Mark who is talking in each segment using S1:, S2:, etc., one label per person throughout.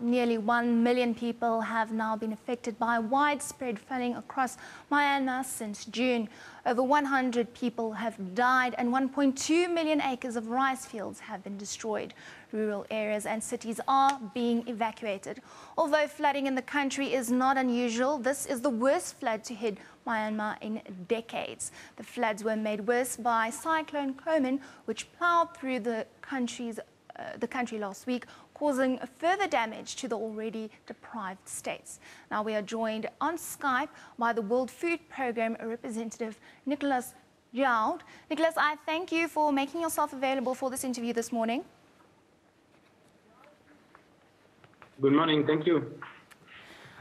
S1: Nearly 1 million people have now been affected by widespread flooding across Myanmar since June. Over 100 people have died and 1.2 million acres of rice fields have been destroyed. Rural areas and cities are being evacuated. Although flooding in the country is not unusual, this is the worst flood to hit Myanmar in decades. The floods were made worse by Cyclone Komen, which ploughed through the country last week, causing further damage to the already deprived states. Now we are joined on Skype by the World Food Programme representative, Nicholas Ploughed. Nicholas, I thank you for making yourself available for this interview this morning.
S2: Good morning, thank you.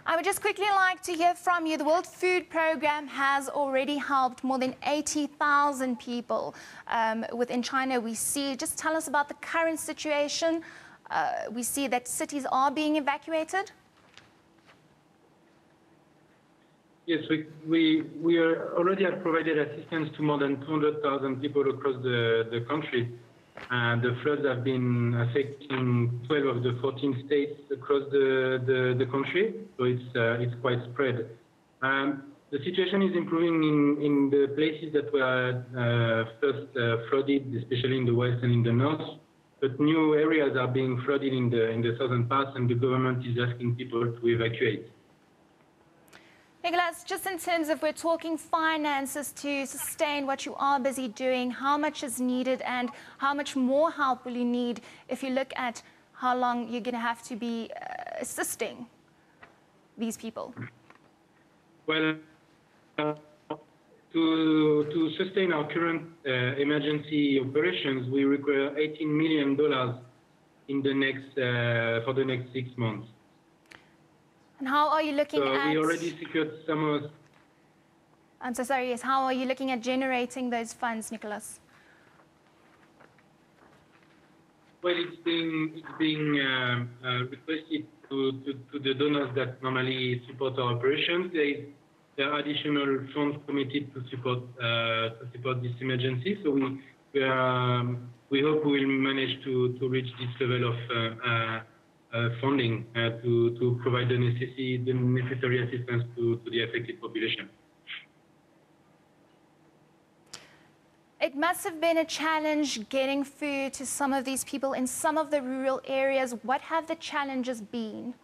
S1: I would just quickly like to hear from you. The World Food Programme has already helped more than 80,000 people within China. We see, just tell us about the current situation. We see that cities are being evacuated.
S2: Yes, we already have provided assistance to more than 200,000 people across the country. The floods have been affecting 12 of the 14 states across the country, so it's quite spread. The situation is improving in the places that were first flooded, especially in the west and in the north. But new areas are being flooded in the southern parts, and the government is asking people to evacuate.
S1: Nicholas, just in terms of, we're talking finances to sustain what you are busy doing, how much is needed and how much more help will you need if you look at how long you're going to have to be assisting these people?
S2: Well, to sustain our current emergency operations, we require $18 million in for the next 6 months.
S1: And how are you looking at...
S2: we already secured some of...
S1: I'm so sorry, yes. How are you looking at generating those funds, Nicholas?
S2: Well, it's being requested to the donors that normally support our operations. There are additional funds committed to support this emergency. So we hope we will manage to reach this level of funding to provide the necessary assistance to the affected population.
S1: It must have been a challenge getting food to some of these people in some of the rural areas. What have the challenges been?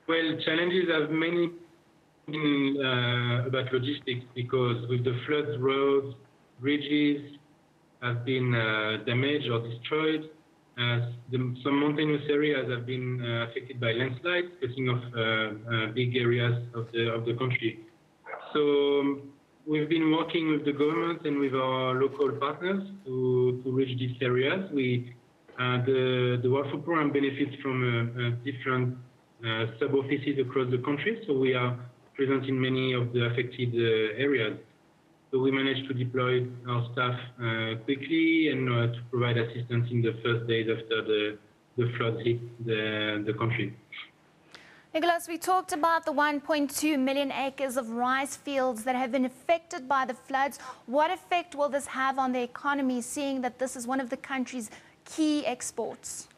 S2: Well, challenges have mainly been about logistics, because with the floods, roads, bridges have been damaged or destroyed. Some mountainous areas have been affected by landslides, cutting off big areas of the country. So we've been working with the government and with our local partners to reach these areas. The World Food Programme benefits from different sub-offices across the country, so we are present in many of the affected areas. So we managed to deploy our staff quickly and to provide assistance in the first days after the floods hit the country.
S1: Nicholas, we talked about the 1.2 million acres of rice fields that have been affected by the floods. What effect will this have on the economy, seeing that this is one of the country's key exports?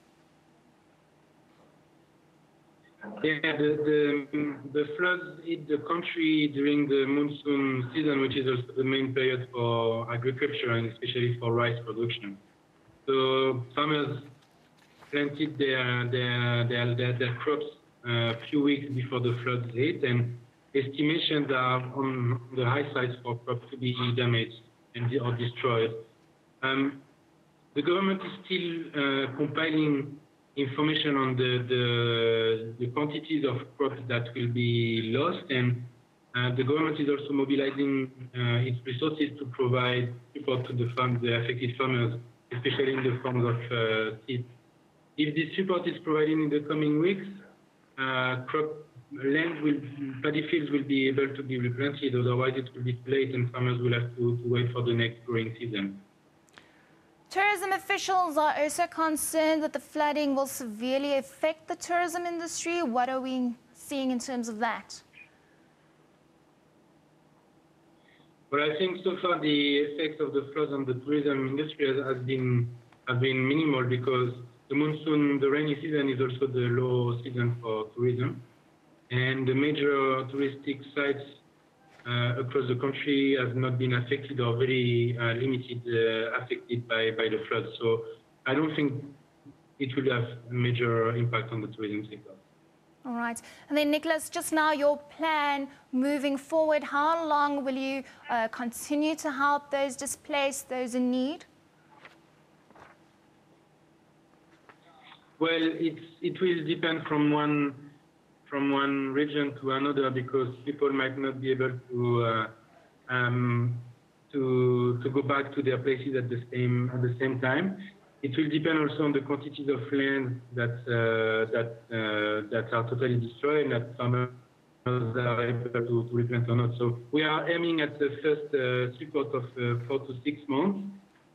S2: Yeah, the floods hit the country during the monsoon season, which is also the main period for agriculture and especially for rice production. So farmers planted their crops a few weeks before the floods hit, and estimations are on the high side for crops to be damaged or destroyed. The government is still compiling information on the quantities of crops that will be lost, and the government is also mobilizing its resources to provide support to the affected farmers, especially in the form of seeds. If this support is provided in the coming weeks, paddy fields will be able to be replanted, otherwise it will be too late and farmers will have to wait for the next growing season.
S1: Tourism officials are also concerned that the flooding will severely affect the tourism industry. What are we seeing in terms of that?
S2: Well, I think so far the effects of the floods on the tourism industry have been minimal, because the monsoon, the rainy season is also the low season for tourism. And the major touristic sites across the country have not been affected or very limited affected by the floods. So I don't think it will have a major impact on the tourism sector.
S1: All right. And then, Nicholas, just now your plan moving forward, how long will you continue to help those displaced, those in need?
S2: Well, it will depend from one region to another, because people might not be able to go back to their places at the same time. It will depend also on the quantities of land that are totally destroyed and that farmers are able to replant or not. So we are aiming at the first support of 4 to 6 months,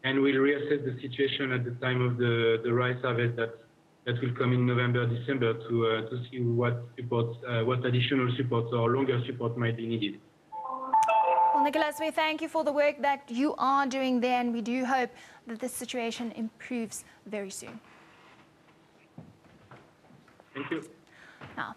S2: and we'll reassess the situation at the time of the rice harvest that will come in November, December, to see what additional support or longer support might be needed.
S1: Well, Nicholas, we thank you for the work that you are doing there, and we do hope that this situation improves very soon.
S2: Thank you.
S1: Now,